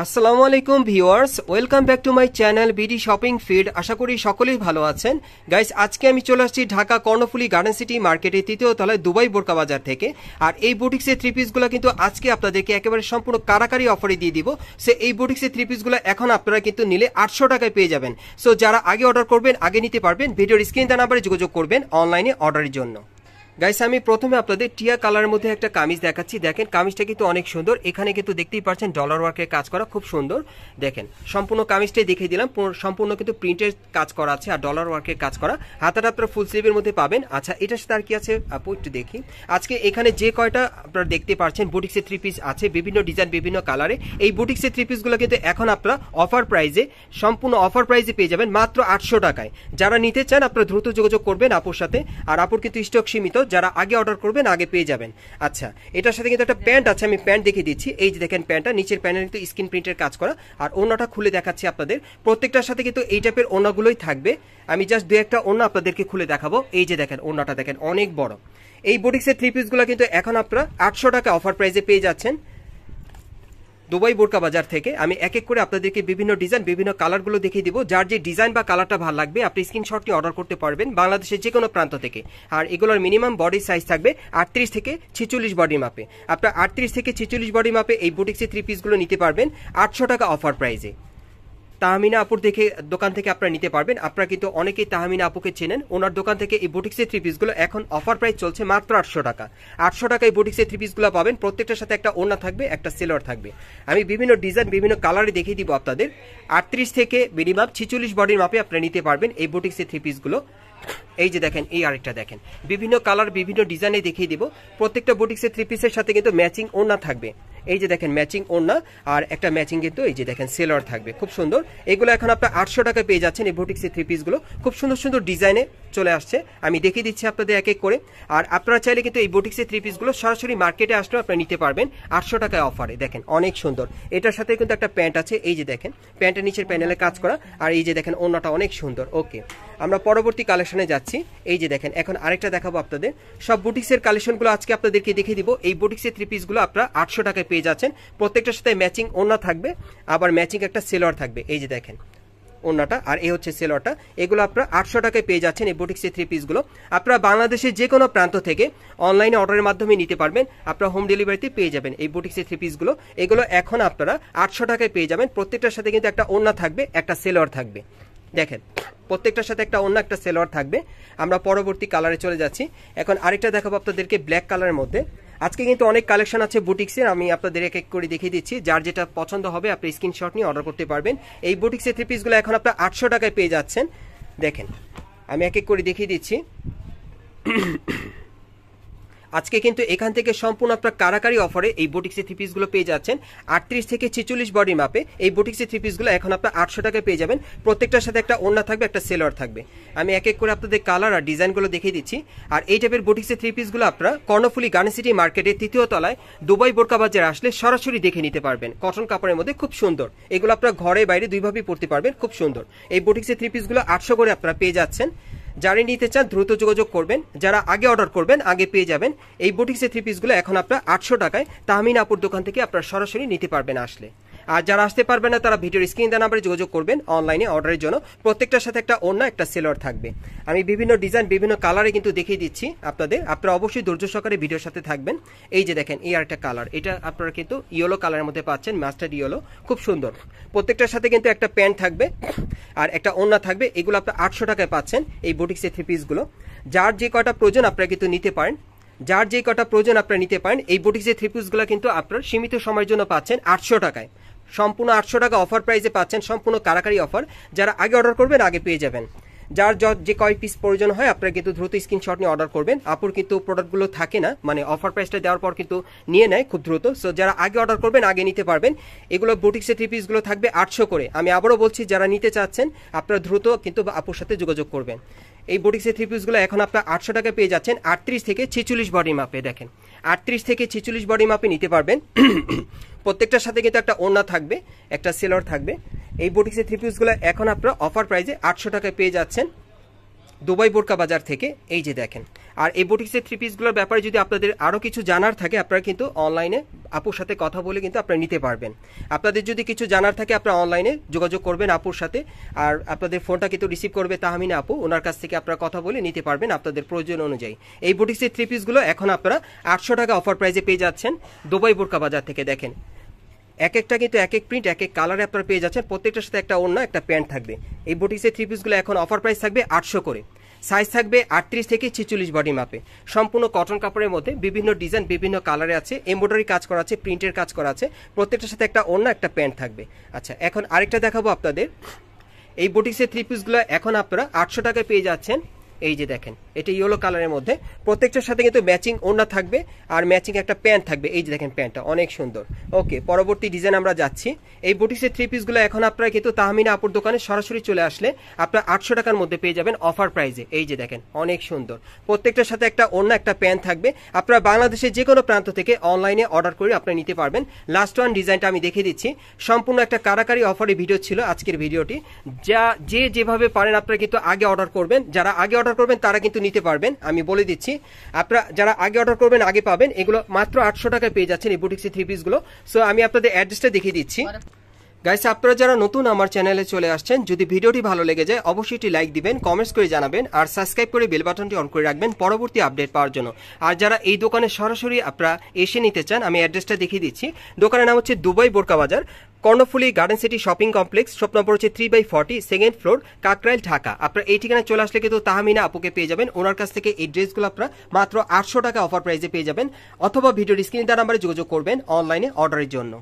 আসসালামু আলাইকুম viewers, welcome back to my channel BD shopping feed. আশা করি সকলেই ভালো আছেন। গাইস, আজকে আমি চলে আসছি ঢাকা কর্ণফুলী গার্ডেন সিটি মার্কেটের তৃতীয় তলায় দুবাই বোরকা বাজার থেকে। আর এই বুটিক্সের থ্রি পিসগুলো কিন্তু আজকে আপনাদেরকে একেবারে সম্পূর্ণ কারাকারি অফারে দিয়ে দিব। সো এই বুটিক্সের থ্রি পিসগুলো এখন আপনারা কিন্তু নিলে 800 টাকায় পেয়ে যাবেন। সো যারা আগে অর্ডার করবেন আগে নিতে পারবেন। ভিডিওর স্ক্রিন দেওয়া নাম্বারে যোগাযোগ করবেন অনলাইনে অর্ডারের জন্য। গাইস, আমি প্রথমে আপনাদের টিয়া কালারের মধ্যে একটা কামিজ দেখাচ্ছি। দেখেন কামিজটা কিন্তু অনেক সুন্দর। এখানে কিন্তু দেখতেই পাচ্ছেন ডলার ওয়ার্কের কাজ করা, খুব সুন্দর। দেখেন সম্পূর্ণ কামিজটাই দেখিয়ে দিলাম, সম্পূর্ণ কিন্তু প্রিন্টের কাজ করা আছে আর ডলার ওয়ার্কের কাজ করা। হাতাটা আপনারা ফুল স্লিভের মধ্যে পাবেন। আচ্ছা, এটার সাথে আর কি আছে আপু একটু দেখি। আজকে এখানে যে কয়টা আপনারা দেখতে পাচ্ছেন বুটিক্সের থ্রি পিস আছে, বিভিন্ন ডিজাইন বিভিন্ন কালারে। এই বুটিক্সের থ্রি পিসগুলো কিন্তু এখন আপনারা অফার প্রাইজে, সম্পূর্ণ অফার প্রাইজে পেয়ে যাবেন মাত্র 800 টাকায়। যারা নিতে চান আপনারা দ্রুত যোগাযোগ করবেন আপুর সাথে। আর আপুর কিন্তু স্টক সীমিত, যারা আগে অর্ডার করবেন আগে পেয়ে যাবেন। আচ্ছা, এটার সাথে কিন্তু একটা প্যান্ট আছে, আমি প্যান্ট দেখিয়ে দিচ্ছি। এই যে দেখেন প্যান্টটা, নিচের প্যান্টের কিন্তু স্ক্রিন প্রিন্টের কাজ করা। আর ওড়নাটা খুলে দেখাচ্ছি আপনাদের। প্রত্যেকটার সাথে কিন্তু এই টাইপের ওড়নাগুলোই থাকবে। আমি জাস্ট দু একটা ওড়না আপনাদেরকে খুলে দেখাবো। এই যে দেখেন ওড়নাটা দেখেন অনেক বড়। এই বুটিক্সের থ্রি পিসগুলো কিন্তু এখন আপনারা 800 টাকা অফার প্রাইসে পেয়ে যাচ্ছেন দুবাই বোরকা বাজার থেকে। আমি এক এক করে আপনাদেরকে বিভিন্ন ডিজাইন বিভিন্ন কালারগুলো দেখিয়ে দিব। যার যে ডিজাইন বা কালারটা ভালো লাগবে আপনি স্ক্রিনশট নিয়ে অর্ডার করতে পারবেন বাংলাদেশের যে কোনো প্রান্ত থেকে। আর এগুলোর মিনিমাম বডি সাইজ থাকবে 38 থেকে 46 বডি মাপে। আপনার 38 থেকে 46 বডি মাপে এই বুটিক্সের থ্রি পিসগুলো নিতে পারবেন 800 টাকা অফার প্রাইসে। তাহমিনা আপুর দেখে দোকান থেকে আপনারা নিতে পারবেন। আপনারা কিন্তু অনেকেই তাহমিনা আপুকে চেনেন। ওনার দোকান থেকে এই বুটিক্সের থ্রি পিসগুলো এখন অফার প্রাইস চলছে মাত্র 800 টাকা। 800 টাকায় বুটিক্সের থ্রি পিসগুলো পাবেন। প্রত্যেকটার সাথে একটা ওড়না থাকবে, একটা সেলোয়ার থাকবে। আমি বিভিন্ন ডিজাইন বিভিন্ন কালারে দেখিয়ে দিব আপনাদের। 38 থেকে মিনিমাম 46 বডির মাপে আপনারা নিতে পারবেন এই বুটিক্সের থ্রি পিসগুলো। এই যে দেখেন, এই আরেকটা দেখেন, বিভিন্ন কালার বিভিন্ন ডিজাইনে দেখিয়ে দিব। প্রত্যেকটা বুটিক্সের থ্রি পিসের সাথে কিন্তু ম্যাচিং ওড়না থাকবে। এই যে দেখেন ম্যাচিং ওড়না আর একটা ম্যাচিং কিন্তু এই যে দেখেন সেলোয়ার থাকবে, খুব সুন্দর। এগুলো এখন আপনার 800 টাকা পেয়ে যাচ্ছেন। এই বুটিক্সের থ্রি পিসগুলো খুব সুন্দর সুন্দর ডিজাইনে চলে আসছে, আমি দেখিয়ে দিচ্ছি আপনাদের এক এক করে। আর আপনারা চাইলে কিন্তু এই বুটিক্সের থ্রি পিসগুলো সরাসরি মার্কেটে আসলেও আপনারা নিতে পারবেন 800 টাকায় অফারে। দেখেন অনেক সুন্দর। এটার সাথে কিন্তু একটা প্যান্ট আছে, এই যে দেখেন প্যান্টের নিচের প্যানেলে কাজ করা। আর এই যে দেখেন ওড়নাটা অনেক সুন্দর। ওকে, আমরা পরবর্তী কালেকশনে যাচ্ছি। এই যে দেখেন এখন আরেকটা দেখাবো আপনাদের। সব বুটিক্সের কালেকশনগুলো আজকে আপনাদেরকে দেখিয়ে দিব। এই বুটিক্সের থ্রি পিসগুলো আপনারা 800 টাকায় পেয়ে যাচ্ছেন। প্রত্যেকটার সাথে ম্যাচিং ওড়না থাকবে, আবার ম্যাচিং একটা সেলোয়ার থাকবে। এই যে দেখেন ওড়নাটা আর এই হচ্ছে সেলোয়ারটা। এগুলো আপনারা 800 টাকায় পেয়ে যাচ্ছেন এই বুটিক্সের থ্রি পিসগুলো। আপনারা বাংলাদেশের যে কোনো প্রান্ত থেকে অনলাইনে অর্ডারের মাধ্যমে নিতে পারবেন। আপনারা হোম ডেলিভারিতে পেয়ে যাবেন এই বুটিক্সের থ্রি পিসগুলো। এগুলো এখন আপনারা 800 টাকায় পেয়ে যাবেন। প্রত্যেকটার সাথে কিন্তু একটা ওড়না থাকবে, একটা সেলোয়ার থাকবে। দেখেন প্রত্যেকটার সাথে একটা অন্য একটা সেলোয়ার থাকবে। আমরা পরবর্তী কালারে চলে যাচ্ছি। এখন আরেকটা দেখাবো আপনাদেরকে ব্ল্যাক কালারের মধ্যে। আজকে কিন্তু অনেক কালেকশন আছে বুটিক্সের, আমি আপনাদের এক এক করে দেখিয়ে দিচ্ছি। যার যেটা পছন্দ হবে আপনি স্ক্রিনশট নিয়ে অর্ডার করতে পারবেন। এই বুটিক্সের থ্রি পিসগুলো এখন আপনার 800 টাকায় পেয়ে যাচ্ছেন। দেখেন আমি এক এক করে দেখিয়ে দিচ্ছি। আজকে কিন্তু এখান থেকে সম্পূর্ণ আপনার কারাকারি অফারে এই বুটিক্সের থ্রি পিসগুলো পেয়ে যাচ্ছেন 38 থেকে 46 বডি মাপে। এই বুটিক্সের থ্রি পিসগুলো এখন আপনার 800 টাকায় পেয়ে যাবেন। প্রত্যেকটার সাথে একটা ওড়না থাকবে, একটা সেলোয়ার থাকবে। আমি এক এক করে আপনাদের কালার আর ডিজাইনগুলো দেখিয়ে দিচ্ছি। আর এই টাইপের বুটিক্সের থ্রি পিসগুলো আপনারা কর্ণফুলী গার্ডেন সিটি মার্কেটের তৃতীয় তলায় দুবাই বোরকা বাজারে আসলে সরাসরি দেখে নিতে পারবেন। কটন কাপড়ের মধ্যে খুব সুন্দর। এগুলো আপনারা ঘরে বাইরে দুইভাবেই পরতে পারবেন, খুব সুন্দর। এই বুটিক্সের থ্রি পিসগুলো 800 করে আপনারা পেয়ে যাচ্ছেন। যারা নিতে চান দ্রুত যোগাযোগ করবেন। যারা আগে অর্ডার করবেন আগে পেয়ে যাবেন। এই বুটিক্সের থ্রি পিসগুলো এখন আপনার 800 টাকায় তাহমিনা আপুর দোকান থেকে আপনারা সরাসরি নিতে পারবেন আসলে। আর যারা আসতে পারবেন না তারা ভিডিওর স্ক্রিন দেওয়া নাম্বারে যোগাযোগ করবেন অনলাইনে অর্ডারের জন্য। প্রত্যেকটার সাথে একটা ওড়না একটা সেলোয়ার থাকবে। আমি বিভিন্ন ডিজাইন বিভিন্ন কালারে কিন্তু দেখিয়ে দিচ্ছি আপনাদের। আপনারা অবশ্যই ধৈর্য সহকারে ভিডিওর সাথে থাকবেন। এই যে দেখেন এই আরেকটা কালার, এটা আপনারা কিন্তু ইয়েলো কালারের মধ্যে পাচ্ছেন, মাস্টার্ড ইয়েলো, খুব সুন্দর। প্রত্যেকটার সাথে কিন্তু একটা প্যান্ট থাকবে আর একটা ওড়না থাকবে। এগুলো আপনার 800 টাকায় পাচ্ছেন এই বুটিক্সের থ্রি পিসগুলো। যার যে কয়টা প্রয়োজন আপনারা কিন্তু নিতে পারেন। যার যে কয়টা প্রয়োজন আপনারা নিতে পারেন। এই বুটিক্সের থ্রি পিসগুলো কিন্তু আপনার সীমিত সময়ের জন্য পাচ্ছেন 800 টাকায়। সম্পূর্ণ 800 টাকা অফার প্রাইসে পাচ্ছেন, সম্পূর্ণ কারাকারি অফার। যারা আগে অর্ডার করবেন আগে পেয়ে যাবেন। যার যে কয় পিস প্রয়োজন হয় আপনারা কিন্তু দ্রুত স্ক্রিনশট নিয়ে অর্ডার করবেন। আপুর কিন্তু প্রোডাক্টগুলো থাকে না, মানে অফার প্রাইসটা দেওয়ার পর কিন্তু নিয়ে নেয় খুব দ্রুত। সো যারা আগে অর্ডার করবেন আগে নিতে পারবেন। এগুলো বুটিক্সের থ্রি পিসগুলো থাকবে 800 করে। আমি আবারও বলছি, যারা নিতে চাচ্ছেন আপনারা দ্রুত কিন্তু আপুর সাথে যোগাযোগ করবেন। এই বুটিক্সের থ্রি পিসগুলো এখন আপনার 800 টাকা পেয়ে যাচ্ছেন 38 থেকে 46 বডি মাপে। দেখেন 38 থেকে 46 বডি মাপে নিতে পারবেন। প্রত্যেকটার সাথে কিন্তু একটা ওড়না থাকবে, একটা সেলোয়ার থাকবে। এই বুটিক্সের থ্রি পিসগুলো এখন আপনারা অফার প্রাইসে 800 টাকায় পেয়ে যাচ্ছেন। দুবাই বোরকা বাজার থেকে। এই যে দেখেন, আর এই বুটিক্সের থ্রি পিসগুলোর ব্যাপারে যদি আপনাদের আরও কিছু জানার থাকে আপনারা কিন্তু অনলাইনে আপুর সাথে কথা বলে কিন্তু আপনারা নিতে পারবেন। আপনাদের যদি কিছু জানার থাকে আপনারা অনলাইনে যোগাযোগ করবেন আপুর সাথে, আর আপনাদের ফোনটা কিন্তু রিসিভ করবে তাহমিনা আপু, ওনার কাছ থেকে আপনারা কথা বলে নিতে পারবেন আপনাদের প্রয়োজন অনুযায়ী। এই বুটিক্সের থ্রি পিসগুলো এখন আপনারা 800 টাকা অফার প্রাইসে পেয়ে যাচ্ছেন দুবাই বোরকা বাজার থেকে। দেখেন এক একটা কিন্তু এক এক প্রিন্ট এক এক কালারে আপনারা পেয়ে যাচ্ছেন, প্রত্যেকটার সাথে একটা ওড়না একটা প্যান্ট থাকবে। এই বুটিক্সের থ্রি পিসগুলো এখন অফার প্রাইস থাকবে 800 করে, সাইজ থাকবে 38 থেকে 46 বডি মাপে, সম্পূর্ণ কটন কাপড়ের মধ্যে বিভিন্ন ডিজাইন বিভিন্ন কালারে আছে, এমব্রয়ডারি কাজ করা আছে, প্রিন্টের কাজ করা আছে, প্রত্যেকটার সাথে একটা ওড়না একটা প্যান্ট থাকবে। আচ্ছা, এখন আরেকটা দেখাবো আপনাদের। এই বুটিক্সের থ্রি পিসগুলো এখন আপনারা 800 টাকায় পেয়ে যাচ্ছেন। এই যে দেখেন, এটা ইয়েলো কালারের মধ্যে, প্রত্যেকটার সাথে কিন্তু ম্যাচিং ওড়না থাকবে আর ম্যাচিং একটা প্যান্ট থাকবে। এই যে দেখেন প্যান্টটা অনেক সুন্দর। ওকে, পরবর্তী ডিজাইন আমরা যাচ্ছি। এই বুটিক্সের থ্রি পিসগুলো এখন আপনারা কিন্তু তাহমিনা আপুর দোকানে সরাসরি চলে আসলে আপনারা 800 টাকার মধ্যে পেয়ে যাবেন অফার প্রাইসে। এই যে দেখেন অনেক সুন্দর, প্রত্যেকটার সাথে একটা ওড়না একটা প্যান্ট থাকবে। আপনারা বাংলাদেশের যে কোনো প্রান্ত থেকে অনলাইনে অর্ডার করে আপনারা নিতে পারবেন। লাস্ট ওয়ান ডিজাইনটা আমি দেখিয়ে দিচ্ছি, সম্পূর্ণ একটা কারাকারি অফারের ভিডিও ছিল আজকের ভিডিওটি। যে যেভাবে পারেন আপনারা কিন্তু আগে অর্ডার করবেন, যারা আগে অর্ডার করবেন তারা কিন্তু নিতে পারবেন। আমি বলে দিচ্ছি, আপনারা যারা আগে অর্ডার করবেন আগে পাবেন। এগুলো মাত্র 800 টাকায় পেয়ে যাচ্ছেন এই বুটিক্সের থ্রি পিসগুলো। সো আমি আপনাদের অ্যাড্রেসটা দেখিয়ে দিচ্ছি। গাইস, আপনারা যারা নতুন আমার চ্যানেলে চলে আসছেন, যদি ভিডিওটি ভালো লেগে যায় অবশ্যই একটি লাইক দিবেন, কমেন্টস করে জানাবেন, আর সাবস্ক্রাইব করে বেল বাটনটি অন করে রাখবেন পরবর্তী আপডেট পাওয়ার জন্য। আর যারা এই দোকানে সরাসরি আপনারা এসে নিতে চান, আমি অ্যাড্রেসটা দেখিয়ে দিচ্ছি। দোকানের নাম হচ্ছে দুবাই বোরকা বাজার, Karnaphuli garden city shopping complex, shop number হচ্ছে 3/40, সেকেন্ড ফ্লোর, কাকরাইল, ঢাকা। আপনারা এই ঠিকানায় চলে আসলে কিন্তু তাহমিনা আপুকে পেয়ে যাবেন। ওনার কাছ থেকে এই ড্রেসগুলো আপনারা মাত্র 800 টাকা অফার প্রাইসে পেয়ে যাবেন, অথবা ভিডিওর স্ক্রিনে দেওয়া নাম্বারে যোগাযোগ করবেন অনলাইনে অর্ডারের জন্য।